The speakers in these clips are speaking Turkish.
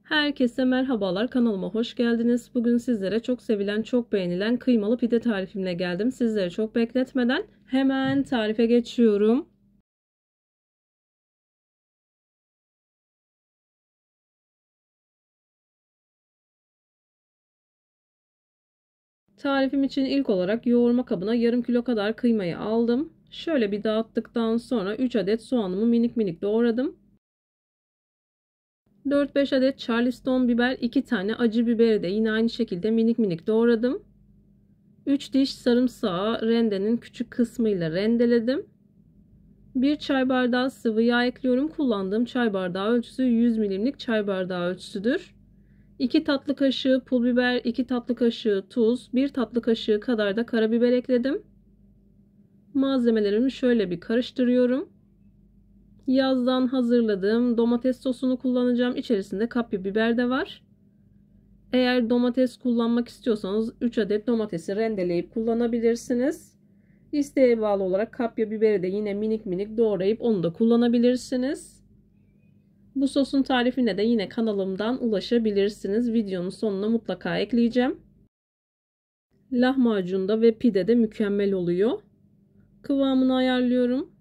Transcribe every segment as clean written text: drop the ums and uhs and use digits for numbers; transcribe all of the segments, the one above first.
Herkese merhabalar, kanalıma hoş geldiniz. Bugün sizlere çok sevilen, çok beğenilen kıymalı pide tarifimle geldim. Sizleri çok bekletmeden hemen tarife geçiyorum. Tarifim için ilk olarak yoğurma kabına yarım kilo kadar kıymayı aldım. Şöyle bir dağıttıktan sonra 3 adet soğanımı minik minik doğradım. 4-5 adet Charleston biber, 2 tane acı biberi de yine aynı şekilde minik minik doğradım. 3 diş sarımsağı rendenin küçük kısmıyla rendeledim. 1 çay bardağı sıvı yağ ekliyorum. Kullandığım çay bardağı ölçüsü 100 milimlik çay bardağı ölçüsüdür. 2 tatlı kaşığı pul biber, 2 tatlı kaşığı tuz, 1 tatlı kaşığı kadar da karabiber ekledim. Malzemelerimi şöyle bir karıştırıyorum. Yazdan hazırladığım domates sosunu kullanacağım. İçerisinde kapya biber de var. Eğer domates kullanmak istiyorsanız 3 adet domatesi rendeleyip kullanabilirsiniz. İsteğe bağlı olarak kapya biberi de yine minik minik doğrayıp onu da kullanabilirsiniz. Bu sosun tarifine de yine kanalımdan ulaşabilirsiniz. Videonun sonuna mutlaka ekleyeceğim. Lahmacunda ve pidede mükemmel oluyor. Kıvamını ayarlıyorum.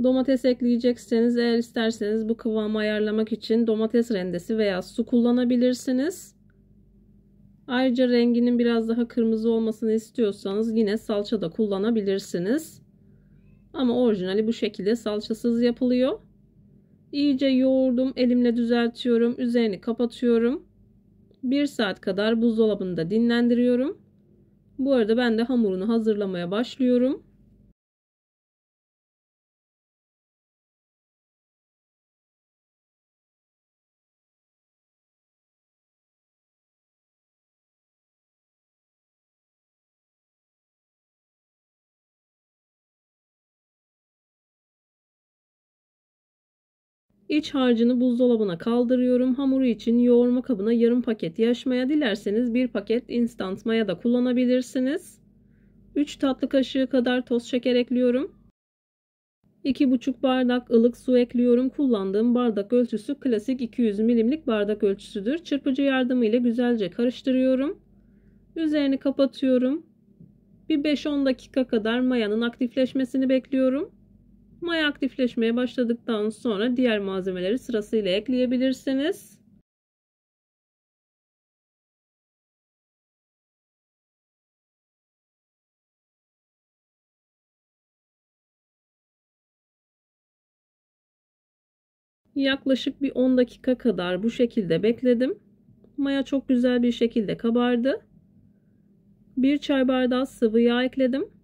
Domates ekleyecekseniz eğer isterseniz bu kıvamı ayarlamak için domates rendesi veya su kullanabilirsiniz. Ayrıca renginin biraz daha kırmızı olmasını istiyorsanız yine salça da kullanabilirsiniz. Ama orijinali bu şekilde salçasız yapılıyor. İyice yoğurdum, elimle düzeltiyorum, üzerini kapatıyorum. 1 saat kadar buzdolabında dinlendiriyorum. Bu arada ben de hamurunu hazırlamaya başlıyorum. İç harcını buzdolabına kaldırıyorum. Hamuru için yoğurma kabına yarım paket yaş maya, dilerseniz 1 paket instant maya da kullanabilirsiniz. 3 tatlı kaşığı kadar toz şeker ekliyorum. 2,5 bardak ılık su ekliyorum. Kullandığım bardak ölçüsü klasik 200 milimlik bardak ölçüsüdür. Çırpıcı yardımıyla güzelce karıştırıyorum. Üzerini kapatıyorum. Bir 5-10 dakika kadar mayanın aktifleşmesini bekliyorum. Maya aktifleşmeye başladıktan sonra diğer malzemeleri sırasıyla ekleyebilirsiniz. Yaklaşık bir 10 dakika kadar bu şekilde bekledim. Maya çok güzel bir şekilde kabardı. 1 çay bardağı sıvı yağ ekledim.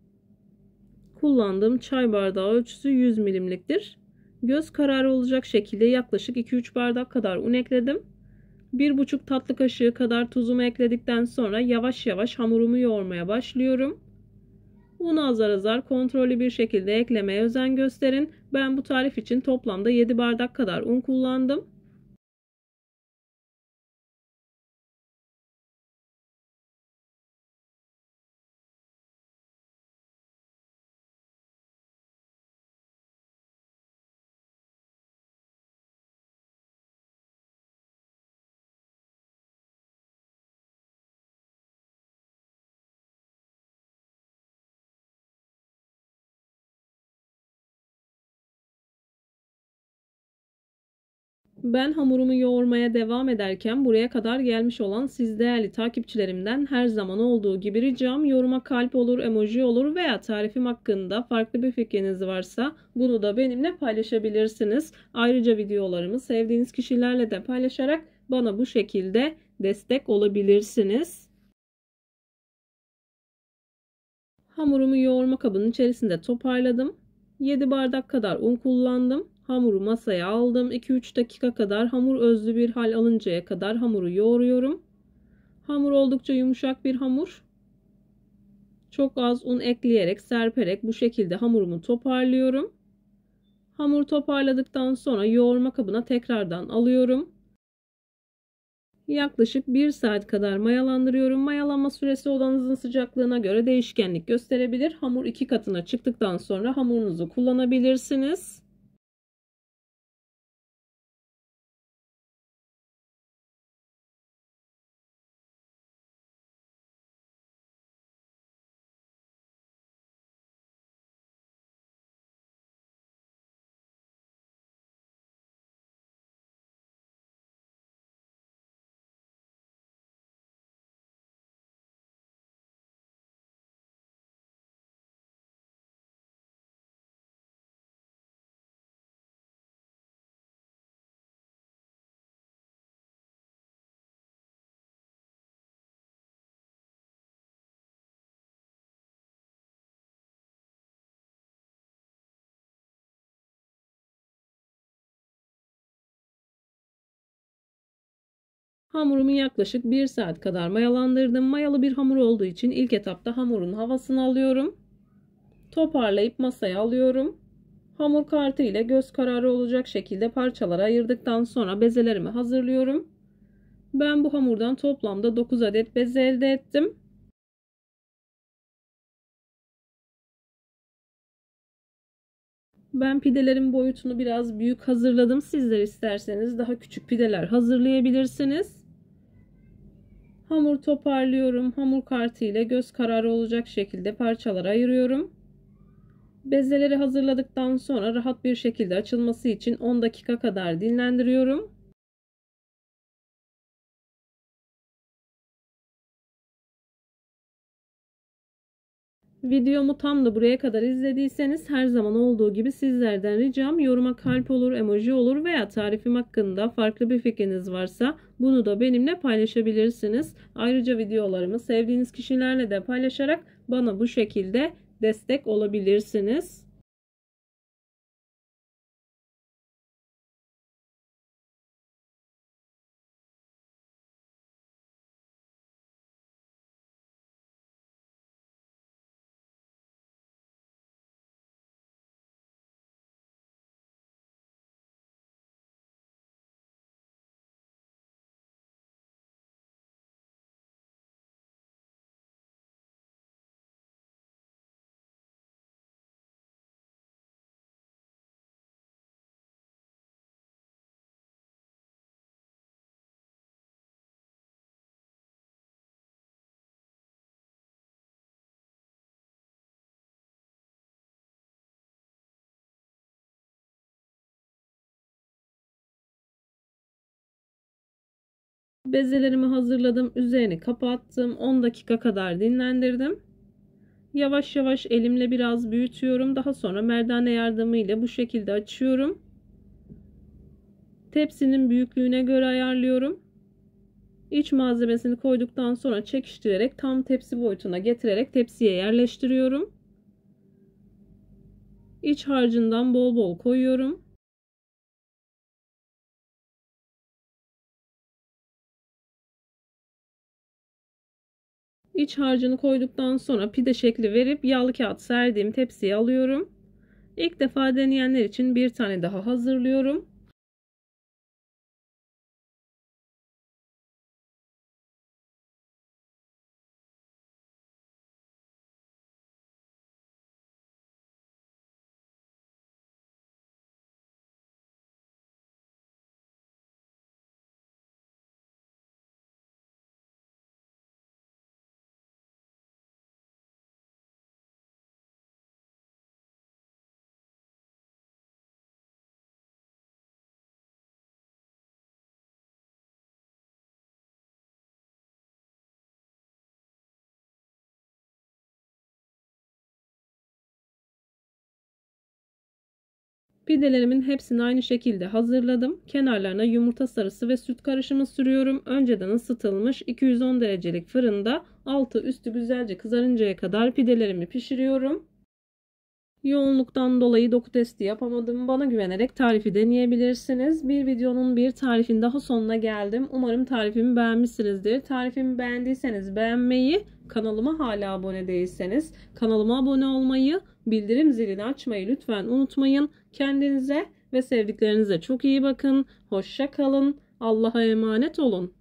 Kullandığım çay bardağı ölçüsü 100 milimliktir. Göz kararı olacak şekilde yaklaşık 2-3 bardak kadar un ekledim. 1,5 tatlı kaşığı kadar tuzumu ekledikten sonra yavaş yavaş hamurumu yoğurmaya başlıyorum. Unu azar azar kontrollü bir şekilde eklemeye özen gösterin. Ben bu tarif için toplamda 7 bardak kadar un kullandım. Ben hamurumu yoğurmaya devam ederken buraya kadar gelmiş olan siz değerli takipçilerimden her zaman olduğu gibi ricam, yoruma kalp olur, emoji olur veya tarifim hakkında farklı bir fikriniz varsa bunu da benimle paylaşabilirsiniz. Ayrıca videolarımı sevdiğiniz kişilerle de paylaşarak bana bu şekilde destek olabilirsiniz. Hamurumu yoğurma kabının içerisinde toparladım. 7 bardak kadar un kullandım. Hamuru masaya aldım. 2-3 dakika kadar hamur özlü bir hal alıncaya kadar hamuru yoğuruyorum. Hamur oldukça yumuşak bir hamur. Çok az un ekleyerek, serperek bu şekilde hamurumu toparlıyorum. Hamur toparladıktan sonra yoğurma kabına tekrardan alıyorum. Yaklaşık 1 saat kadar mayalandırıyorum. Mayalanma süresi odanızın sıcaklığına göre değişkenlik gösterebilir. Hamur 2 katına çıktıktan sonra hamurunuzu kullanabilirsiniz. Hamurumu yaklaşık 1 saat kadar mayalandırdım. Mayalı bir hamur olduğu için ilk etapta hamurun havasını alıyorum. Toparlayıp masaya alıyorum. Hamur kartı ile göz kararı olacak şekilde parçalara ayırdıktan sonra bezelerimi hazırlıyorum. Ben bu hamurdan toplamda 9 adet beze elde ettim. Ben pidelerin boyutunu biraz büyük hazırladım. Sizler isterseniz daha küçük pideler hazırlayabilirsiniz. Hamur toparlıyorum. Hamur kartı ile göz kararı olacak şekilde parçalara ayırıyorum. Bezeleri hazırladıktan sonra rahat bir şekilde açılması için 10 dakika kadar dinlendiriyorum. Videomu tam da buraya kadar izlediyseniz her zaman olduğu gibi sizlerden ricam yoruma kalp olur, emoji olur veya tarifim hakkında farklı bir fikriniz varsa bunu da benimle paylaşabilirsiniz. Ayrıca videolarımı sevdiğiniz kişilerle de paylaşarak bana bu şekilde destek olabilirsiniz. Bezelerimi hazırladım. Üzerini kapattım. 10 dakika kadar dinlendirdim. Yavaş yavaş elimle biraz büyütüyorum. Daha sonra merdane yardımıyla bu şekilde açıyorum. Tepsinin büyüklüğüne göre ayarlıyorum. İç malzemesini koyduktan sonra çekiştirerek tam tepsi boyutuna getirerek tepsiye yerleştiriyorum. İç harcından bol bol koyuyorum. İç harcını koyduktan sonra pide şekli verip yağlı kağıt serdiğim tepsiye alıyorum. İlk defa deneyenler için bir tane daha hazırlıyorum. Pidelerimin hepsini aynı şekilde hazırladım. Kenarlarına yumurta sarısı ve süt karışımı sürüyorum. Önceden ısıtılmış 210 derecelik fırında altı üstü güzelce kızarıncaya kadar pidelerimi pişiriyorum. Yoğunluktan dolayı doku testi yapamadım. Bana güvenerek tarifi deneyebilirsiniz. Bir videonun bir tarifin daha sonuna geldim. Umarım tarifimi beğenmişsinizdir. Tarifimi beğendiyseniz beğenmeyi, kanalıma hala abone değilseniz kanalıma abone olmayı, bildirim zilini açmayı lütfen unutmayın. Kendinize ve sevdiklerinize çok iyi bakın. Hoşça kalın. Allah'a emanet olun.